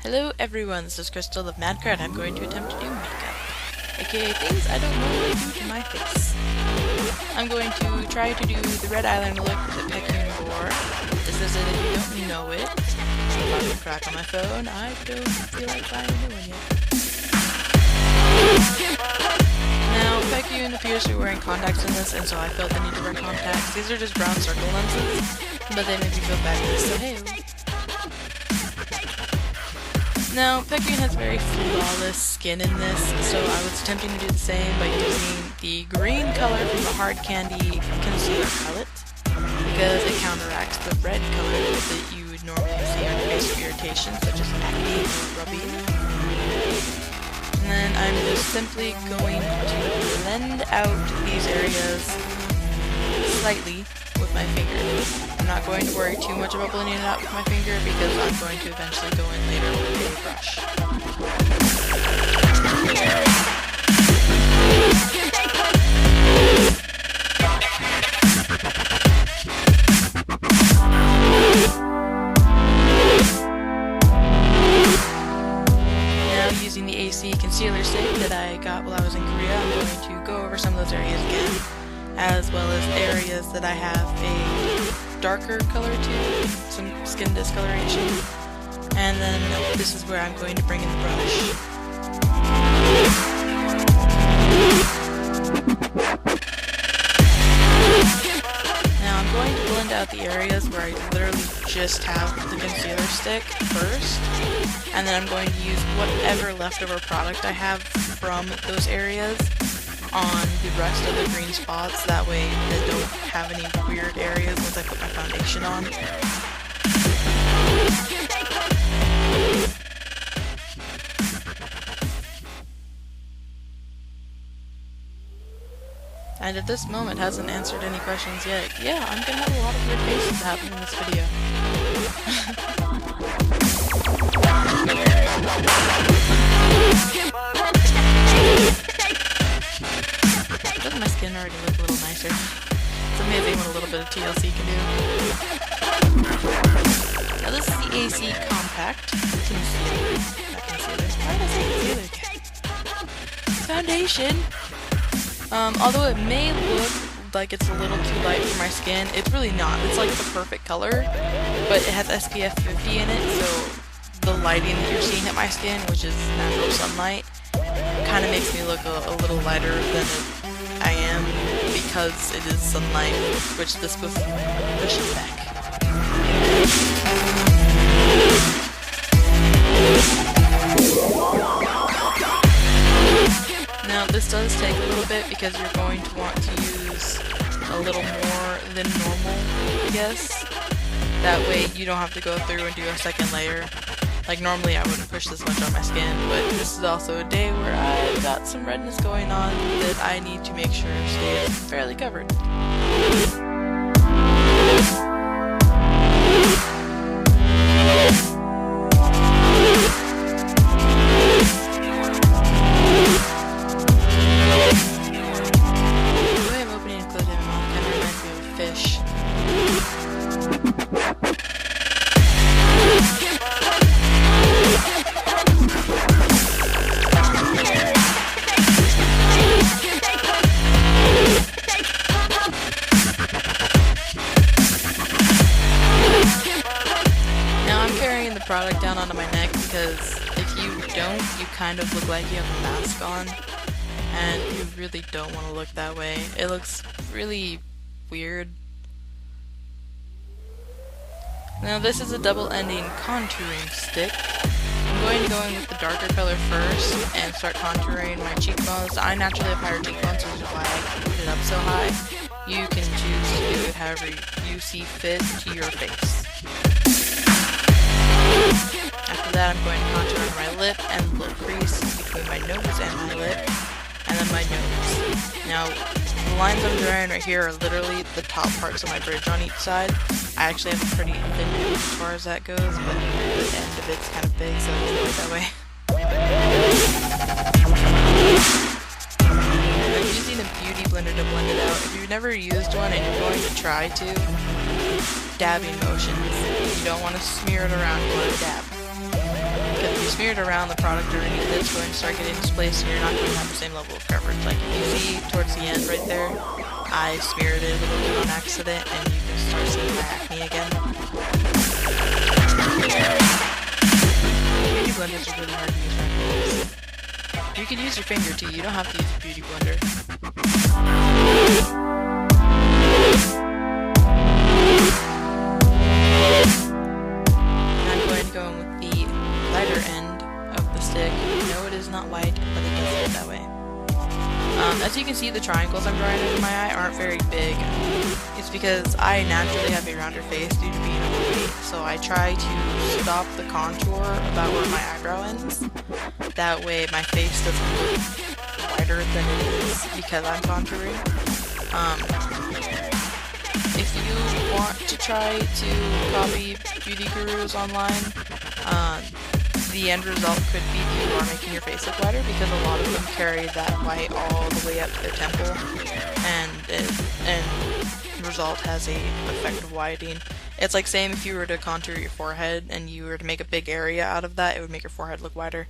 Hello everyone, this is Crystal of Madcard and I'm going to attempt to do makeup, aka things I don't normally do to my face. I'm going to try to do the red eyeliner look that Baekhyun wore. This is it if you don't know it. If I crack on my phone, I don't feel like buying a new one yet. Now, Baekhyun appears to be wearing contacts in this, and so I felt the need to wear contacts. These are just brown circle lenses, but they make me feel fabulous, so hey. Now, Baekhyun has very flawless skin in this, so I was attempting to do the same by using the green color from the Hard Candy Concealer palette, because it counteracts the red color that you would normally see on your face for irritation, such as acne or rubbing. And then I'm just simply going to blend out these areas slightly with my finger. I'm not going to worry too much about blending it out with my finger because I'm going to eventually go in later with a brush. Now, using the AC concealer stick that I got while I was in Korea, I'm going to go over some of those areas again, as well as areas that I have a darker color to, some skin discoloration, and then this is where I'm going to bring in the brush. Now I'm going to blend out the areas where I literally just have the concealer stick first, and then I'm going to use whatever leftover product I have from those areas on the rest of the green spots, that way they don't have any weird areas once I put my foundation on. And at this moment hasn't answered any questions yet. Yeah, I'm gonna have a lot of weird faces happen in this video. Doesn't my skin already look a little nicer? It's amazing what a little bit of TLC can do. Now this is the AC Compact Concealer. Not concealer. Why did I say concealer again? It's foundation. Although it may look like it's a little too light for my skin, it's really not. It's like the perfect color, but it has SPF 50 in it, so the lighting that you're seeing at my skin, which is natural sunlight, kind of makes me look a little lighter than I am because it is sunlight, which this pushes back. Now this does take a little bit because you're going to want to use a little more than normal, I guess. That way you don't have to go through and do a second layer. Like normally I wouldn't push this much on my skin, but this is also a day where I've got some redness going on that I need to make sure stays fairly covered. The way I'm opening and closing my mouth kind of reminds me of a fish. Product down onto my neck because if you don't, you kind of look like you have a mask on, and you really don't want to look that way. It looks really weird. Now this is a double-ending contouring stick. I'm going to go in with the darker color first and start contouring my cheekbones. I naturally have higher cheekbones, which is why I put it up so high. You can choose to do it however you see fit to your face. After that, I'm going to contour on my lip and lip crease between my nose and my lip, and then my nose. Now, the lines I'm drawing right here are literally the top parts of my bridge on each side. I actually have a pretty thin nose as far as that goes, but the end of it's kind of big, so it's going that way. I'm using a beauty blender to blend it out. If you've never used one and you're going to try to, dabbing motions. You don't want to smear it around, you want to dab. Because smear it around the product underneath it, it's going to start getting displaced and you're not going to have the same level of coverage. Like if you see towards the end right there, I smeared it a little bit on accident and you can start seeing my acne again. Beauty blenders are really hard to use right now. You can use your finger too, you don't have to use a beauty blender. I'm going to go in with the lighter end of the stick. No, it is not white, but it does look that way. As you can see, the triangles I'm drawing under my eye aren't very big. It's because I naturally have a rounder face due to being overweight, so I try to stop the contour about where my eyebrow ends. That way my face doesn't look wider than it is because I'm contouring. If you want to try to copy beauty gurus online, the end result could be you are making your face look wider because a lot of them carry that white all the way up to their temple, and the result has a effect of widening. It's like saying if you were to contour your forehead and you were to make a big area out of that, it would make your forehead look wider.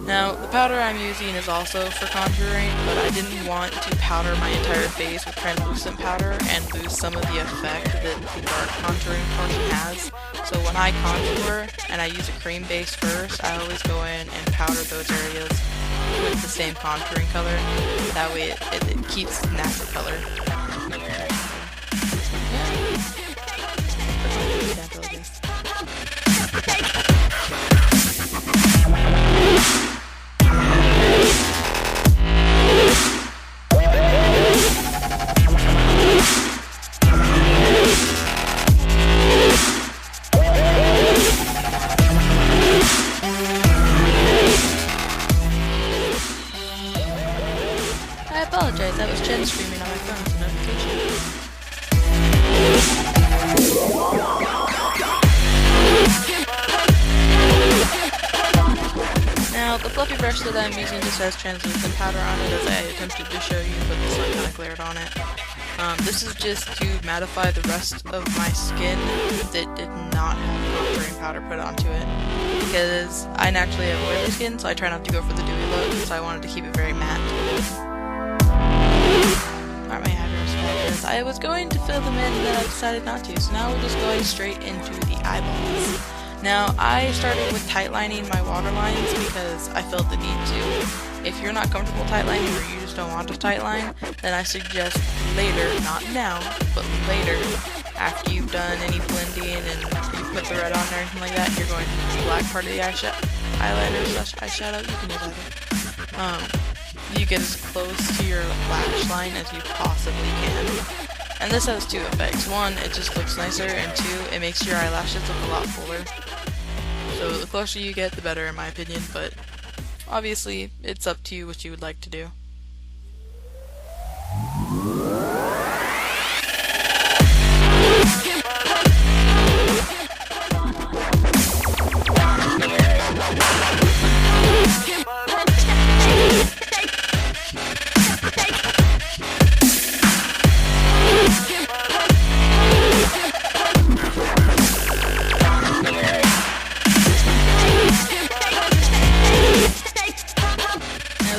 Now, the powder I'm using is also for contouring, but I didn't want to powder my entire face with translucent powder and lose some of the effect that the dark contouring portion has. So when I contour and I use a cream base first, I always go in and powder those areas with the same contouring color. That way it keeps natural color. I apologize, that was Jen screaming on my phone as a notification. Now, the fluffy brush that I'm using just has translucent powder on it, as I attempted to show you, but the sun kind of glared on it. This is just to mattify the rest of my skin that did not have contouring powder put onto it. Because I naturally have oily skin, so I try not to go for the dewy look, so I wanted to keep it very matte. Aren't my eyebrows fabulous? I was going to fill them in, and then I decided not to, so now we're just going straight into the eyeballs. Now, I started with tightlining my waterlines because I felt the need to. If you're not comfortable tightlining or you just don't want to tightline, then I suggest later, not now, but later, after you've done any blending and you put the red on or anything like that, you're going to use the black part of the eyeliner slash eyeshadow. You can use either. You get as close to your lash line as you possibly can. And this has two effects. One, it just looks nicer, and two, it makes your eyelashes look a lot fuller. So the closer you get, the better in my opinion, but obviously it's up to you what you would like to do.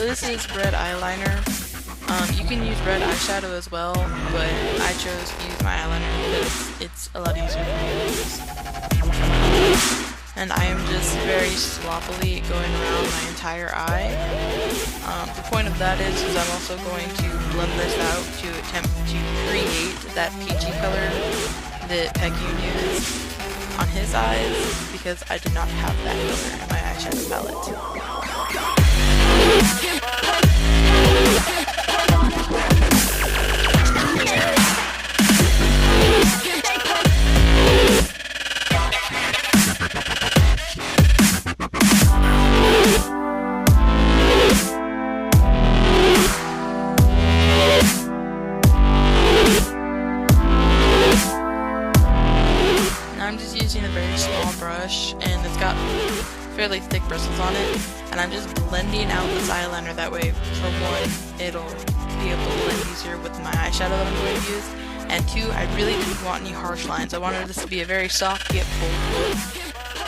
This is red eyeliner. You can use red eyeshadow as well, but I chose to use my eyeliner because it's a lot easier for me to use. And I am just very sloppily going around my entire eye. The point of that is I'm also going to blend this out to attempt to create that peachy color that Baekhyun used on his eyes, because I did not have that color in my eyeshadow palette. I'm just using a very small brush, and it's got fairly thick bristles on it, and I'm just blending out this eyeliner. That way, for one, it'll be able to blend easier with my eyeshadow that I'm going to use, and two, I really didn't want any harsh lines. I wanted this to be a very soft yet bold look,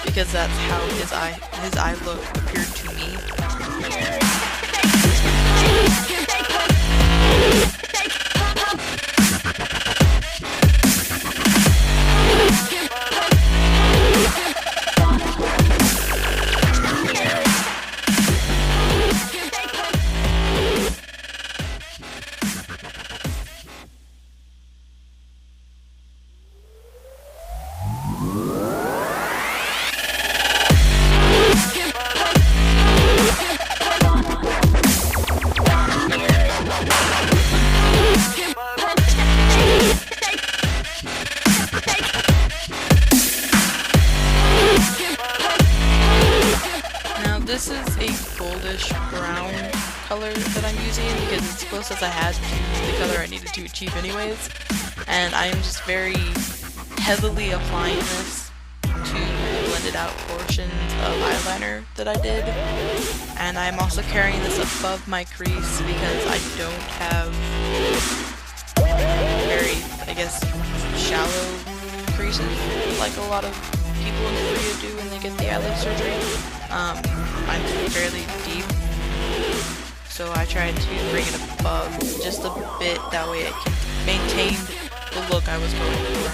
because that's how his eye look appeared to me. This is a goldish brown color that I'm using because it's close as I had to the color I needed to achieve anyways, and I am just very heavily applying this to the blended out portions of eyeliner that I did, and I'm also carrying this above my crease because I don't have very, I guess, shallow creases like a lot of people in Korea do when they get the eyelid surgery. Mine's fairly deep, so I tried to bring it above just a bit, that way it can maintain the look I was going for.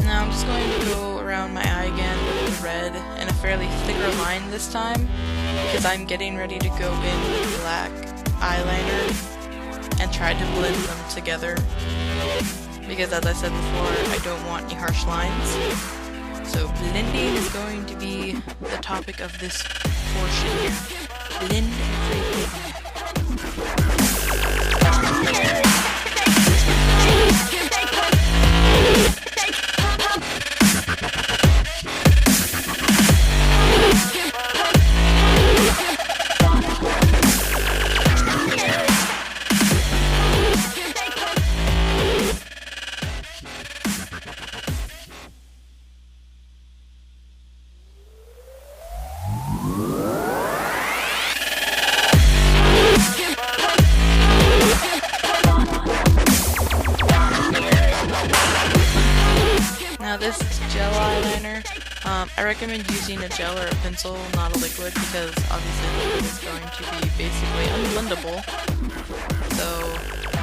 Now I'm just going to go around my eye again with the red and a fairly thicker line this time, because I'm getting ready to go in with black eyeliner and try to blend them together, because as I said before, I don't want any harsh lines. So blending is going to be the topic of this portion here. Blend everything. Now this is gel eyeliner. I recommend using a gel or a pencil, not a liquid, because obviously liquid is going to be basically unblendable. So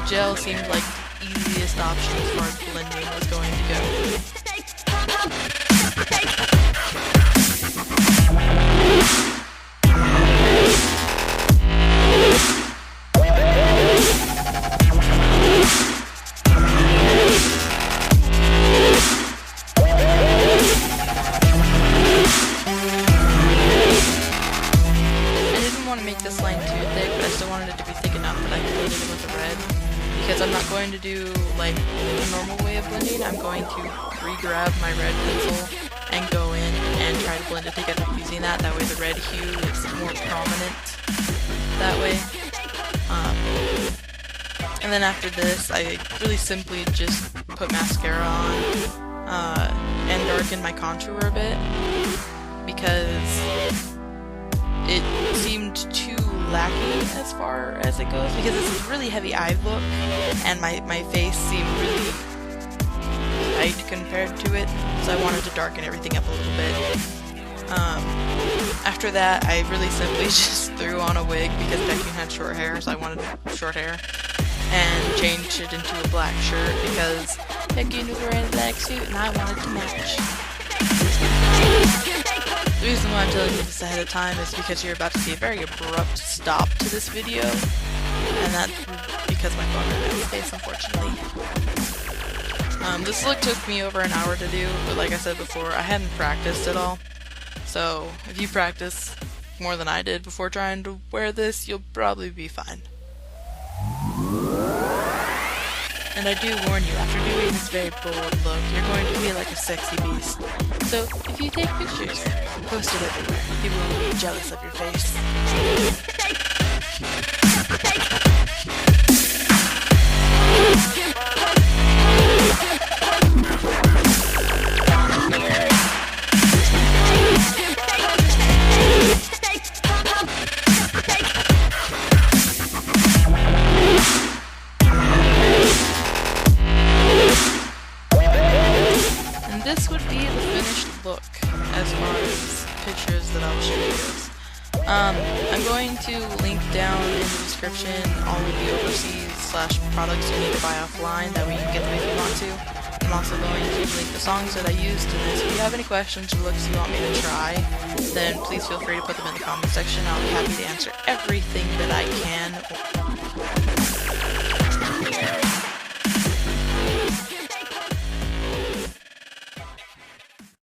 gel seemed like the easiest option as far as blending was going to go. This line too thick, but I still wanted it to be thick enough that I could blend it in with the red, because I'm not going to do like the normal way of blending. I'm going to re-grab my red pencil and go in and try to blend it together using that. That way the red hue is more prominent that way. And then after this, I really simply just put mascara on and darken my contour a bit, because it seemed too lacking as far as it goes, because it's a really heavy eye look and my face seemed really light compared to it, so I wanted to darken everything up a little bit. After that, I really simply just threw on a wig because Baekhyun had short hair, so I wanted short hair, and changed it into a black shirt because Baekhyun was wearing a black suit and I wanted to match. The reason why I'm telling you this ahead of time is because you're about to see a very abrupt stop to this video, and that's because my phone ran out of space, unfortunately. This look took me over an hour to do, but like I said before, I hadn't practiced at all. So if you practice more than I did before trying to wear this, you'll probably be fine. And I do warn you, after doing this very bold look, you're going to feel like a sexy beast. So, if you take pictures, post it everywhere. People will be jealous of your face. this would be the finished look as far as pictures that I'll show you. I'm going to link down in the description all of the overseas products you need to buy offline, that way you can get them if you want to. I'm also going to link the songs that I used in this. If you have any questions or looks you want me to try, then please feel free to put them in the comment section. I'll be happy to answer everything that I can.